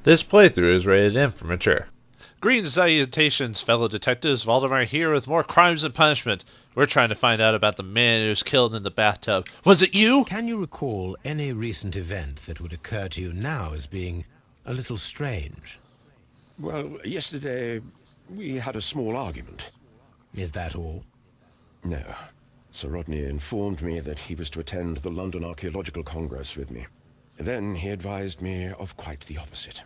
This playthrough is rated M for mature. Greetings, salutations, fellow detectives. Vauldemare here with more crimes and punishment. We're trying to find out about the man who was killed in the bathtub. Was it you? Can you recall any recent event that would occur to you now as being a little strange? Well, yesterday we had a small argument. Is that all? No. Sir Rodney informed me that he was to attend the London Archaeological Congress with me. Then he advised me of quite the opposite.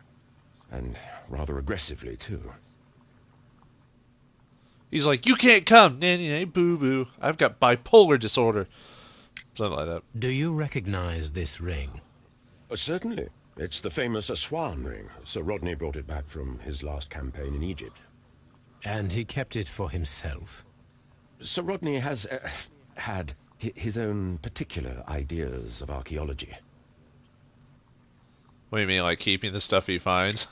And rather aggressively, too. He's like, you can't come. Nanny, nanny, boo-boo. I've got bipolar disorder. Something like that. Do you recognize this ring? Certainly. It's the famous Aswan ring. Sir Rodney brought it back from his last campaign in Egypt. And he kept it for himself? Sir Rodney has had his own particular ideas of archaeology. What do you mean, like keeping the stuff he finds?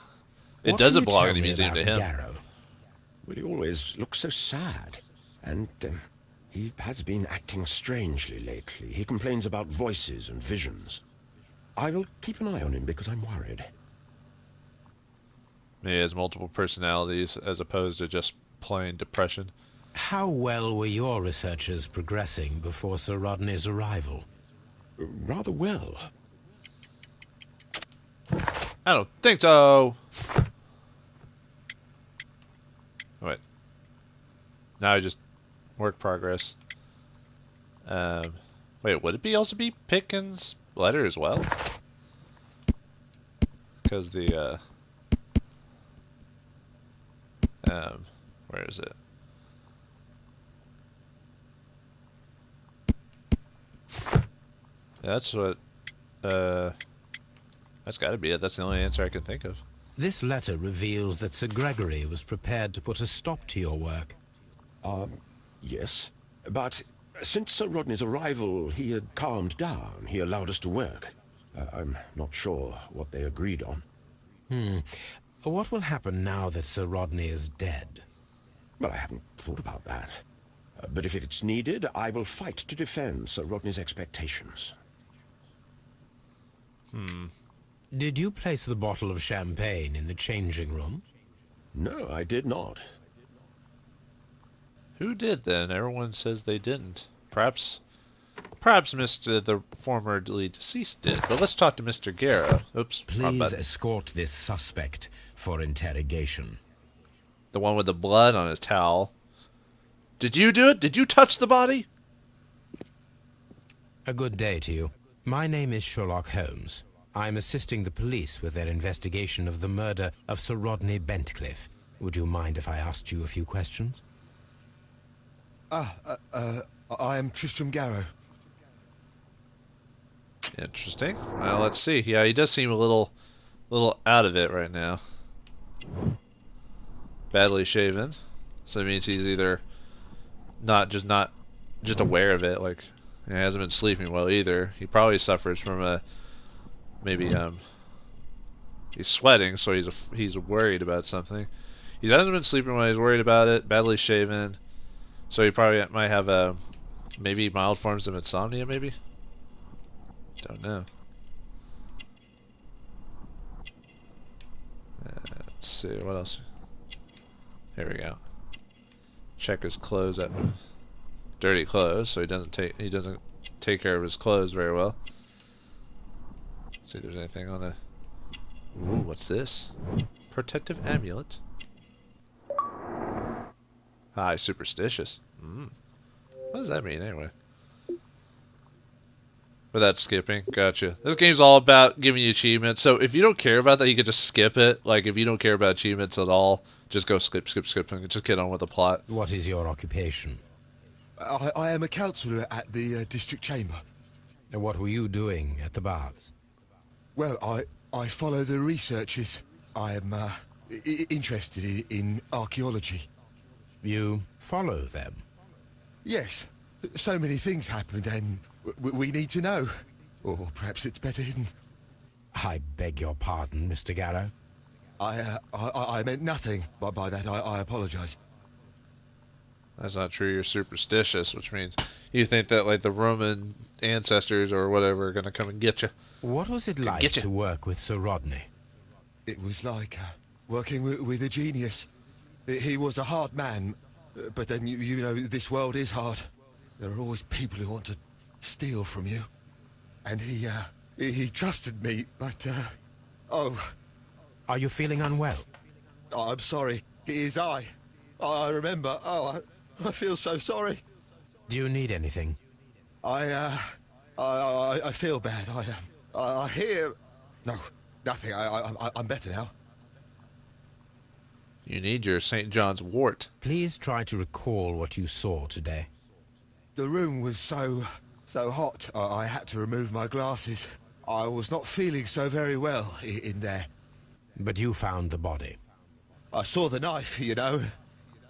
It What doesn't can you belong tell in the me museum to about him. Garrow? Well, he always looks so sad. And he has been acting strangely lately. He complains about voices and visions. I will keep an eye on him because I'm worried. He has multiple personalities as opposed to just plain depression. How well were your researchers progressing before Sir Rodney's arrival? Rather well. I don't think so. Wait. Now I just work progress. Wait, would it be also be Pickens' letter as well? Because the where is it? That's what that's got to be it. That's the only answer I can think of. This letter reveals that Sir Gregory was prepared to put a stop to your work. Yes. But since Sir Rodney's arrival, he had calmed down. He allowed us to work. I'm not sure what they agreed on. What will happen now that Sir Rodney is dead? Well, I haven't thought about that. But if it's needed, I will fight to defend Sir Rodney's expectations. Did you place the bottle of champagne in the changing room? No, I did not. Who did then? Everyone says they didn't. Perhaps Mr. the formerly deceased did. But let's talk to Mr. Garrow. Oops. wrong Please button. escort this suspect for interrogation. The one with the blood on his towel. Did you do it? Did you touch the body? A good day to you. My name is Sherlock Holmes. I'm assisting the police with their investigation of the murder of Sir Rodney Bentcliffe. Would you mind if I asked you a few questions? I am Tristram Garrow. Interesting. Well, let's see. Yeah, he does seem a little out of it right now. Badly shaven. So it means he's either not just aware of it, like he hasn't been sleeping well either. He probably suffers from maybe he's sweating, so he's worried about something. He hasn't been sleeping well, he's worried about it, badly shaven. So he probably might have maybe mild forms of insomnia, maybe? Don't know. Let's see, what else? Here we go. Check his clothes up. Dirty clothes, so he doesn't take care of his clothes very well. See if there's anything on the... Ooh, what's this? Protective amulet. Ah, he's superstitious. What does that mean anyway? Without skipping, gotcha. This game's all about giving you achievements, so if you don't care about that, you can just skip it. Like, if you don't care about achievements at all, just go skip, and just get on with the plot. What is your occupation? I am a councillor at the district chamber. And what were you doing at the baths? Well, I follow the researchers. I am interested in archaeology. You follow them? Yes. So many things happened and we need to know. Or perhaps it's better hidden. I beg your pardon, Mr. Garrow. I meant nothing by that. I apologise. That's not true. You're superstitious, which means you think that like the Roman ancestors or whatever are going to come and get you. What was it like to work with Sir Rodney? It was like working with a genius. He was a hard man, but then you know this world is hard. There are always people who want to steal from you. And he trusted me, but oh, Are you feeling unwell? I'm sorry. It is I. I remember. Oh, I feel so sorry. Do you need anything? I feel bad. I hear. No, nothing. I'm better now. You need your St. John's wort. Please try to recall what you saw today. The room was so hot. I had to remove my glasses. I was not feeling so very well in there. But you found the body. I saw the knife, you know,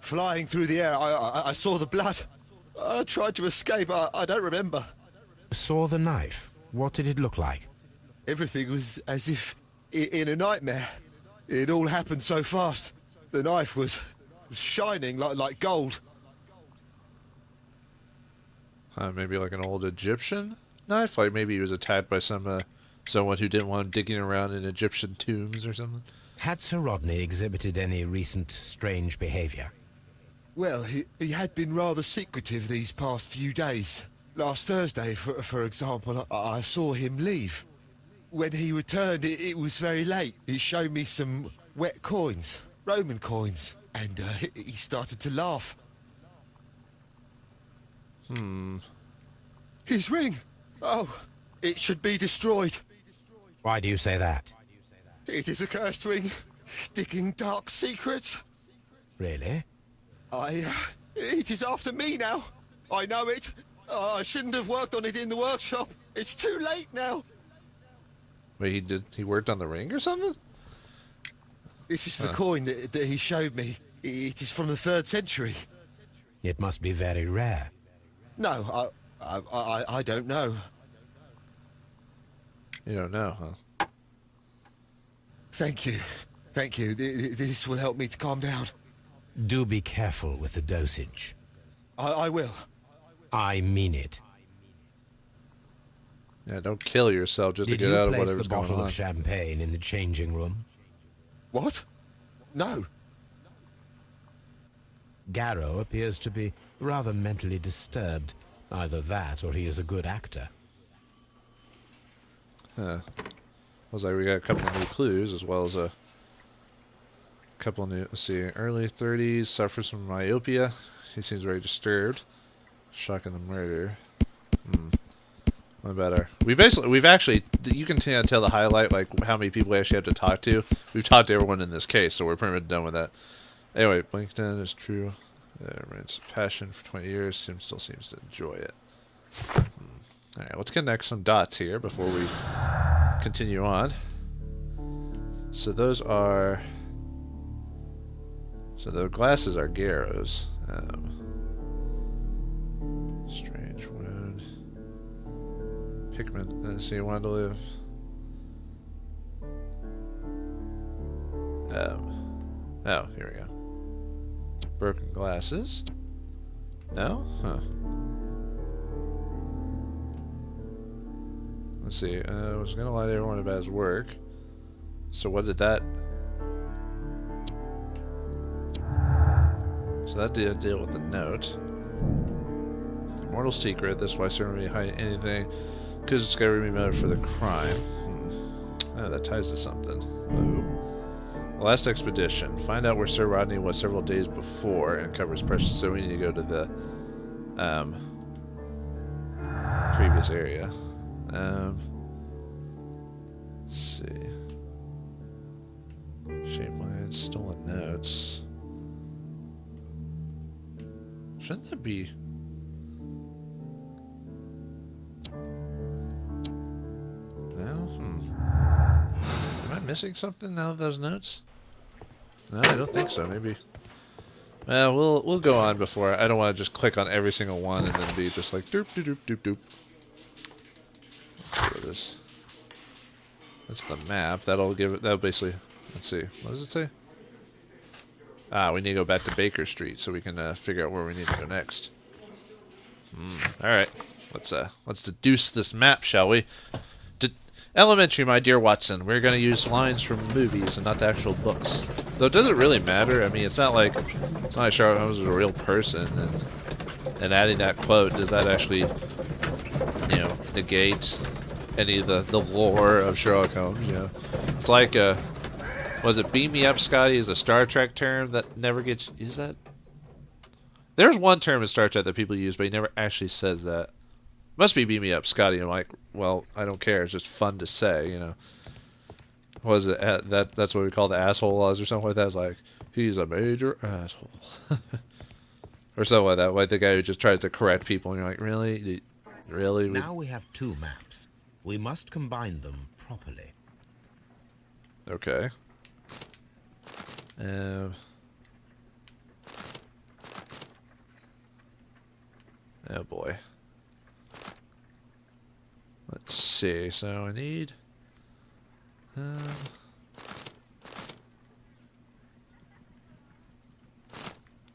flying through the air. I saw the blood. I tried to escape. I don't remember. Saw the knife? What did it look like? Everything was as if in a nightmare. It all happened so fast. The knife was shining like gold. Maybe like an old Egyptian knife? Like maybe he was attacked by someone who didn't want him digging around in Egyptian tombs or something? Had Sir Rodney exhibited any recent strange behavior? Well, he had been rather secretive these past few days. Last Thursday, for example, I saw him leave. When he returned, it was very late. He showed me some wet coins, Roman coins, and he started to laugh. His ring! Oh, it should be destroyed. Why do you say that? It is a cursed ring, digging dark secrets. Really? It is after me now. I know it. I shouldn't have worked on it in the workshop. It's too late now. Wait, he worked on the ring or something? This is the coin that he showed me. It is from the 3rd century. It must be very rare. No, I don't know. You don't know, huh? Thank you. Thank you. This will help me to calm down. Do be careful with the dosage. I will. I mean it. Yeah, don't kill yourself just Did to get you out of place whatever's the going bottle on. of champagne in the changing room? What? No. Garrow appears to be rather mentally disturbed. Either that or he is a good actor. Huh. Looks like we got a couple of new clues as well as a couple of new. Let's see. Early 30s, suffers from myopia. He seems very disturbed. Shocking the murder. What about we've actually, you can tell the highlight, like how many people we actually have to talk to. We've talked to everyone in this case, so we're pretty much done with that. Anyway, Blankton is true. Remains passion for 20 years. Still seems to enjoy it. Alright, let's connect some dots here before we continue on. So those are... So the glasses are Garrow's. Strange wound. Pickman, so you wanted to live. Oh, here we go. Broken glasses. No? Huh. Let's see. I was gonna lie to everyone about his work. So what did that... So that did deal with the note. Immortal secret. That's why certainly hiding anything. Because it's got to be motive for the crime. Oh, that ties to something. Oh. Last expedition. Find out where Sir Rodney was several days before and covers precious. So we need to go to the previous area. Let's see. Shaped lines, stolen notes. Shouldn't that be... No? Am I missing something out of those notes? No, I don't think so. Maybe... Well, we'll go on before. I don't want to just click on every single one and then be just like doop doop doop doop doop. Let's see what it is. That's the map. That'll give it. That'll basically. Let's see. What does it say? Ah, we need to go back to Baker Street so we can figure out where we need to go next. All right. Let's deduce this map, shall we? Elementary, my dear Watson. We're going to use lines from movies and not the actual books. Though, does it really matter? I mean, it's not like Sherlock Holmes is a real person, and adding that quote, does that actually, you know, negate any of the lore of Sherlock Holmes? You know, it's like was it "beam me up, Scotty" is a Star Trek term that never gets. Is that? There's one term in Star Trek that people use, but he never actually says that. Must be "beam me up, Scotty." I'm like, well, I don't care. It's just fun to say, you know. Was it that's what we call the asshole laws or something like that? It's like, he's a major asshole. Or something like that. Like the guy who just tries to correct people, and you're like, really? Really? Now we have two maps. We must combine them properly. Okay. Oh boy. Let's see. So I need.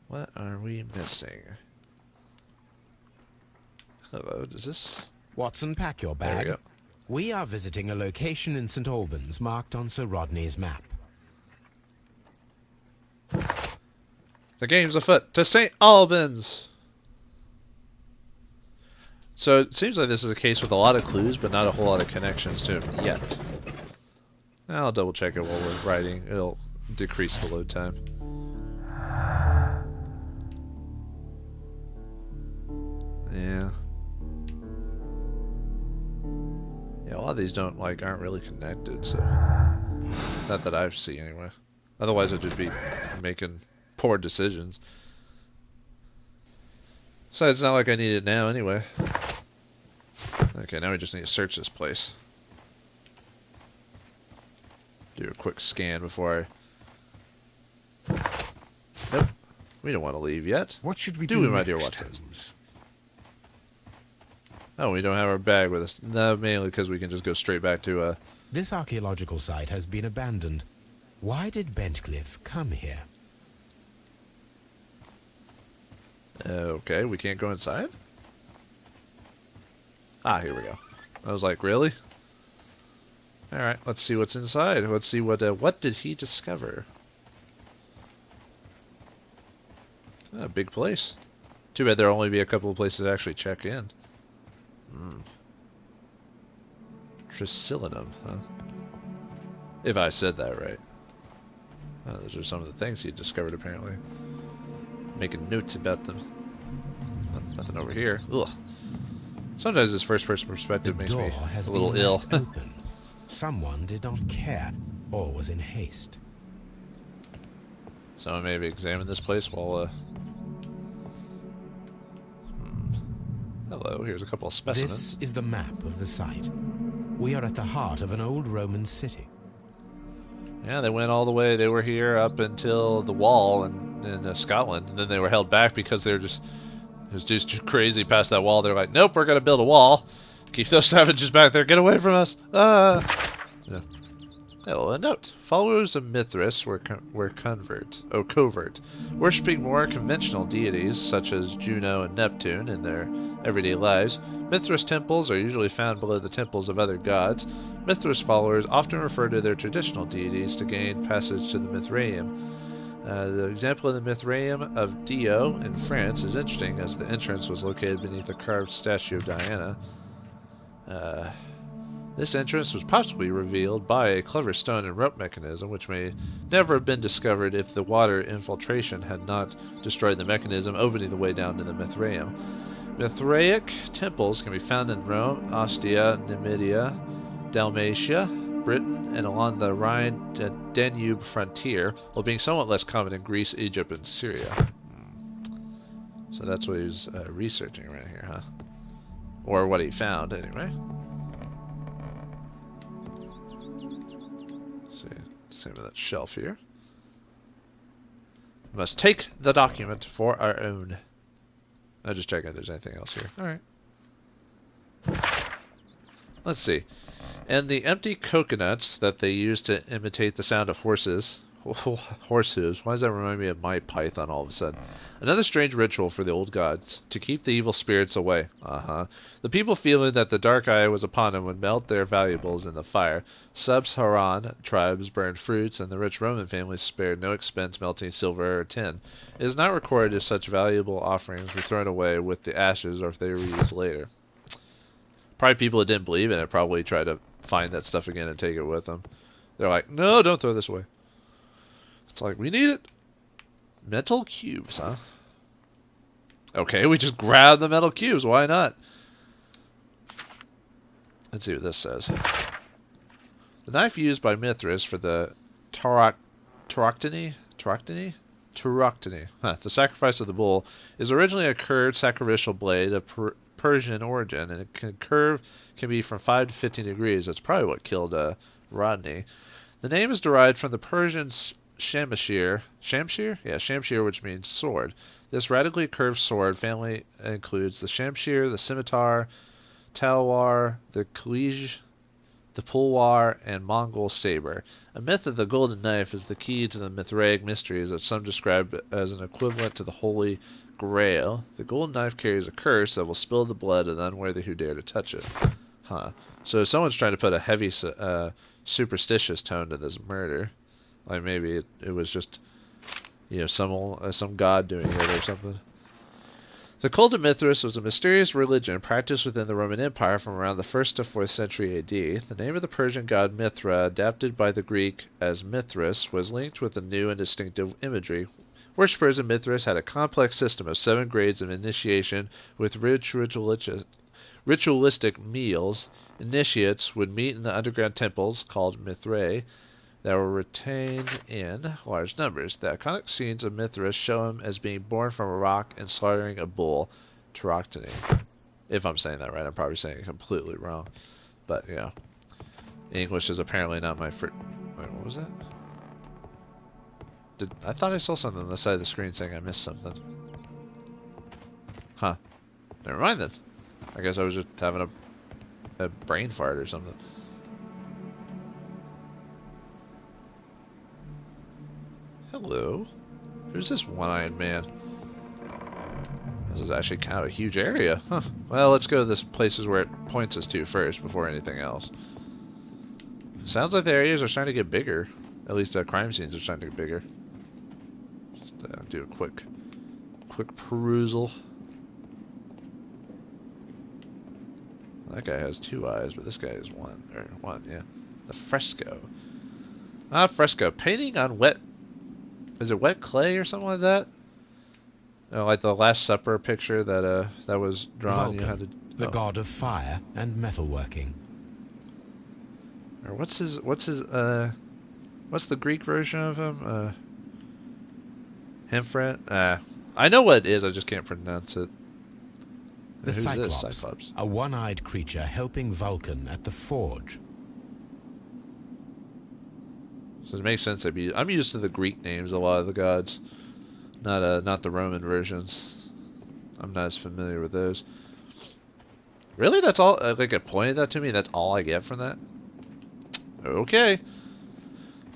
What are we missing? Hello, does this? Watson, pack your There we bag. go. We are visiting a location in St. Albans marked on Sir Rodney's map. The game's afoot to St. Albans. So it seems like this is a case with a lot of clues, but not a whole lot of connections to him yet. I'll double check it while we're writing. It'll decrease the load time. Yeah. Yeah, a lot of these aren't really connected, so not that I've seen anyway. Otherwise I'd just be making poor decisions. Besides, it's not like I need it now anyway. Okay, now we just need to search this place. Do a quick scan before I... Nope. We don't want to leave yet. What should we do, my dear next, Watson? Holmes? Oh, we don't have our bag with us. No, mainly because we can just go straight back to, This archaeological site has been abandoned. Why did Bentcliffe come here? Okay, we can't go inside? Ah, here we go. I was like, really? Alright, let's see what's inside. Let's see what did he discover? Ah, big place. Too bad there'll only be a couple of places to actually check in. Tricillinum, huh? If I said that right. Oh, those are some of the things he discovered, apparently. Making notes about them. Nothing over here. Ugh. Sometimes this first-person perspective makes me a little ill. Open. Someone did not care, or was in haste. Someone maybe examine this place while, Hello, here's a couple of specimens. This is the map of the site. We are at the heart of an old Roman city. Yeah, they went all the way. They were here up until the wall in Scotland, and then they were held back because they were just... It was just too crazy past that wall. They're like, nope, we're going to build a wall. Keep those savages back there. Get away from us. Yeah. Hello, a note. Followers of Mithras were covert, worshipping more conventional deities such as Juno and Neptune in their everyday lives. Mithras temples are usually found below the temples of other gods. Mithras followers often refer to their traditional deities to gain passage to the Mithraeum. The example of the Mithraeum of Dio in France is interesting, as the entrance was located beneath a carved statue of Diana. This entrance was possibly revealed by a clever stone and rope mechanism, which may never have been discovered if the water infiltration had not destroyed the mechanism, opening the way down to the Mithraeum. Mithraic temples can be found in Rome, Ostia, Numidia, Dalmatia, Britain, and along the Rhine-Danube frontier, while being somewhat less common in Greece, Egypt, and Syria. So that's what he was researching right here, huh? Or what he found, anyway. Same with that shelf here. We must take the document for our own. I'll just check if there's anything else here. Alright. Let's see. And the empty coconuts that they use to imitate the sound of horses Horse hooves. Why does that remind me of my python all of a sudden? Another strange ritual for the old gods, to keep the evil spirits away. The people feeling that the dark eye was upon them would melt their valuables in the fire. Sub-Saharan tribes burned fruits, and the rich Roman families spared no expense melting silver or tin. It is not recorded if such valuable offerings were thrown away with the ashes or if they were used later. Probably people that didn't believe in it probably tried to find that stuff again and take it with them. They're like, no, don't throw this away. It's like, we need it. Metal cubes, huh? Okay, we just grab the metal cubes. Why not? Let's see what this says. The knife used by Mithras for the Tauroctony? The sacrifice of the bull, is originally a curved sacrificial blade of Persian origin, and it can be from 5 to 15 degrees. That's probably what killed Rodney. The name is derived from the Persian Shamshir, which means sword. This radically curved sword family includes the Shamshir, the scimitar, talwar, the Khalij, the pulwar, and Mongol saber. A myth of the golden knife is the key to the Mithraic mysteries that some describe as an equivalent to the Holy Grail. The golden knife carries a curse that will spill the blood of the unworthy who dare to touch it. So someone's trying to put a heavy superstitious tone to this murder. Like maybe it was just, some god doing it or something. The cult of Mithras was a mysterious religion practiced within the Roman Empire from around the 1st to 4th century AD. The name of the Persian god Mithra, adapted by the Greek as Mithras, was linked with a new and distinctive imagery. Worshippers of Mithras had a complex system of 7 grades of initiation with ritualistic meals. Initiates would meet in the underground temples, called Mithrae, that were retained in large numbers. The iconic scenes of Mithras show him as being born from a rock and slaughtering a bull, Tauroctony. If I'm saying that right, I'm probably saying it completely wrong. But, English is apparently not my first... Wait, what was that? I thought I saw something on the side of the screen saying I missed something. Huh. Never mind then. I guess I was just having a brain fart or something. Hello. Who's this one-eyed man? This is actually kind of a huge area. Huh. Well, let's go to this places where it points us to first before anything else. Sounds like the areas are starting to get bigger. At least crime scenes are starting to get bigger. Just do a quick perusal. That guy has 2 eyes, but this guy has one, yeah. The fresco. Fresco. Painting on wet... Is it wet clay or something like that? Like the Last Supper picture that was drawn. Vulcan, the god of fire and metalworking. Or what's the Greek version of him? Hemphret? I know what it is, I just can't pronounce it. The Who's Cyclops, this Cyclops? a one-eyed creature helping Vulcan at the forge. So it makes sense. I'm used to the Greek names, a lot of the gods, not the Roman versions. I'm not as familiar with those. Really, that's all? Like it pointed that to me. That's all I get from that. Okay,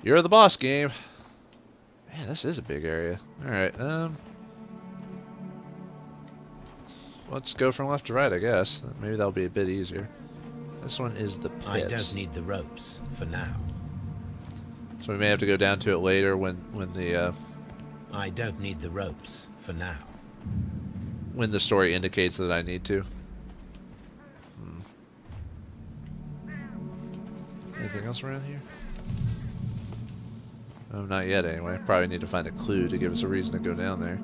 you're the boss, game. Man, this is a big area. All right, let's go from left to right, I guess. Maybe that'll be a bit easier. This one is the pit. I don't need the ropes for now. So we may have to go down to it later when the I don't need the ropes for now. When the story indicates that I need to. Anything else around here? Oh, not yet anyway. Probably need to find a clue to give us a reason to go down there.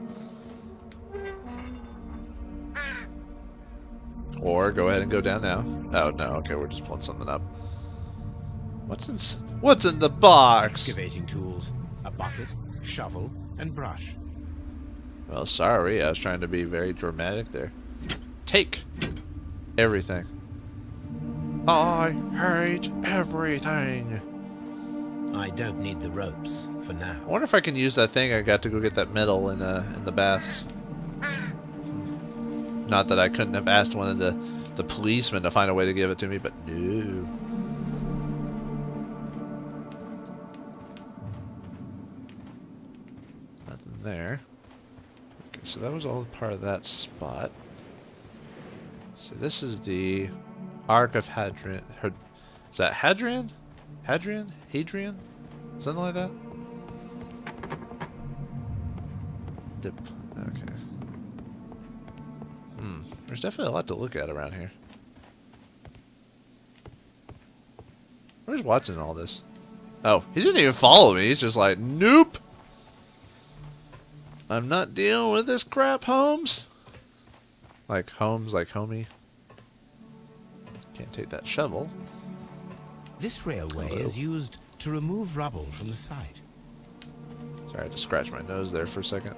Or go ahead and go down now. Oh no, okay, we're just pulling something up. What's in the box? Excavating tools, a bucket, shovel, and brush. Well, sorry, I was trying to be very dramatic there. Take everything. I hate everything. I don't need the ropes for now. I wonder if I can use that thing I got to go get that medal in the baths. Not that I couldn't have asked one of the policemen to find a way to give it to me, but no. Nothing there. Okay, so that was all part of that spot. So this is the Ark of Hadrian. Is that Hadrian? Hadrian? Hadrian? Something like that? Dip. Okay. There's definitely a lot to look at around here. Where's Watson in all this? Oh, he didn't even follow me. He's just like, nope. I'm not dealing with this crap, Holmes. Like Holmes, like homie. Can't take that shovel. This railway Hello. is used to remove rubble from the site. Sorry, I just scratched my nose there for a second.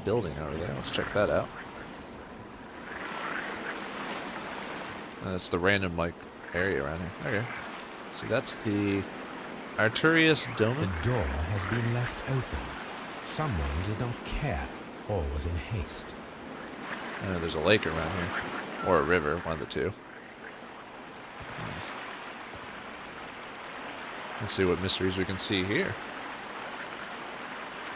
Building over there. Let's check that out. That's the random, like, area around here. Okay. So that's the Arturius Dome. The door has been left open. Someone did not care or was in haste. I know there's a lake around here. Or a river, one of the two. Let's see what mysteries we can see here.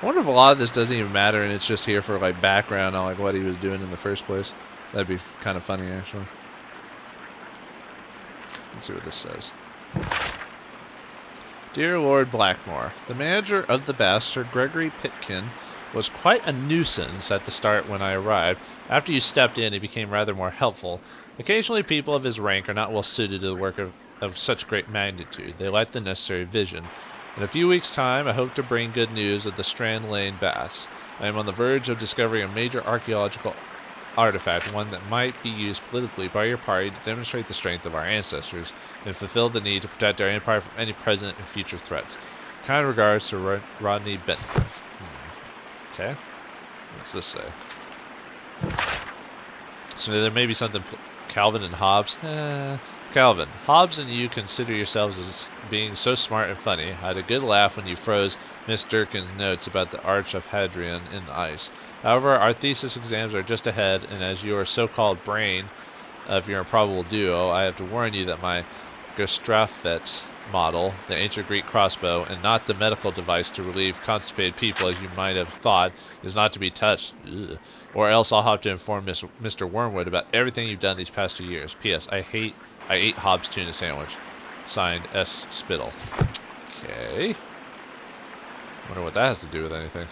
I wonder if a lot of this doesn't even matter and it's just here for like background on like what he was doing in the first place. That'd be kind of funny actually. Let's see what this says. Dear Lord Blackmore, the manager of the Bath, Sir Gregory Pitkin, was quite a nuisance at the start when I arrived. After you stepped in, he became rather more helpful. Occasionally people of his rank are not well suited to the work of such great magnitude. They lack the necessary vision. In a few weeks' time, I hope to bring good news of the Strand Lane Baths. I am on the verge of discovering a major archaeological artifact, one that might be used politically by your party to demonstrate the strength of our ancestors and fulfill the need to protect our empire from any present and future threats. Kind regards to Rodney Bentcliffe. Okay. What's this say? So there may be something... Calvin and Hobbes? Calvin, Hobbes and you consider yourselves as being so smart and funny. I had a good laugh when you froze Miss Durkin's notes about the Arch of Hadrian in the ice. However, our thesis exams are just ahead, and as your so-called brain of your improbable duo, I have to warn you that my Gestrafetz model, the ancient Greek crossbow, and not the medical device to relieve constipated people as you might have thought, is not to be touched. Ugh. Or else I'll have to inform Mr. Wormwood about everything you've done these past 2 years. P.S. I ate Hobbs' tuna sandwich. Signed, S. Spittle. Okay. Wonder what that has to do with anything.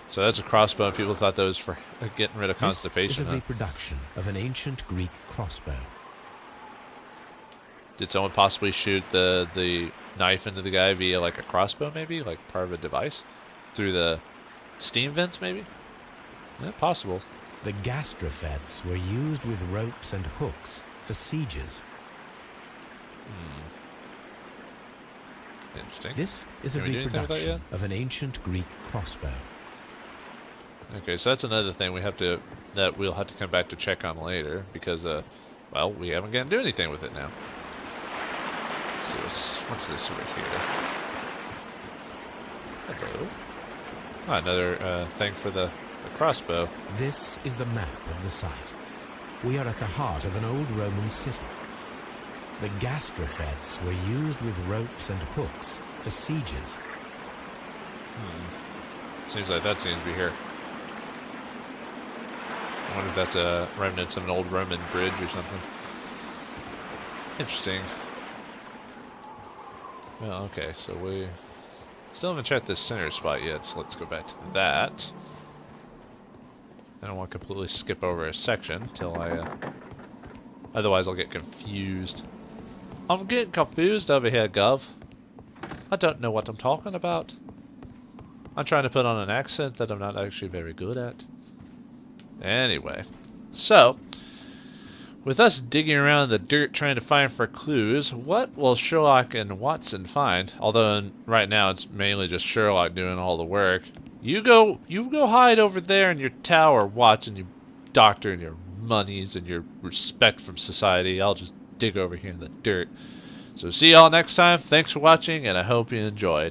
So that's a crossbow, and people thought that was for getting rid of constipation. This is a reproduction of an ancient Greek crossbow. Did someone possibly shoot the knife into the guy via like a crossbow, maybe? Like part of a device? Through the steam vents, maybe? Yeah, possible. The gastrofets were used with ropes and hooks for sieges. Interesting. This is a Can we do anything with that yet? reproduction of an ancient Greek crossbow. Okay, so that's another thing we'll have to come back to check on later because, well, we haven't got to do anything with it now. Let's see what's this over here? Hello. Oh, another thing for the crossbow. This is the map of the site. We are at the heart of an old Roman city. The gastrofets were used with ropes and hooks for sieges. Seems like that seems to be here. I wonder if that's a remnants of an old Roman bridge or something. Interesting. Well, okay, so we still haven't checked this center spot yet, so let's go back to that. I don't want to completely skip over a section till otherwise I'll get confused. I'm getting confused over here, Gov. I don't know what I'm talking about. I'm trying to put on an accent that I'm not actually very good at. Anyway, so with us digging around in the dirt trying to find for clues, what will Sherlock and Watson find? Although right now it's mainly just Sherlock doing all the work. You go hide over there in your tower, Watson, you doctor, and your monies and your respect from society. I'll just dig over here in the dirt. So see y'all next time. Thanks for watching, and I hope you enjoyed.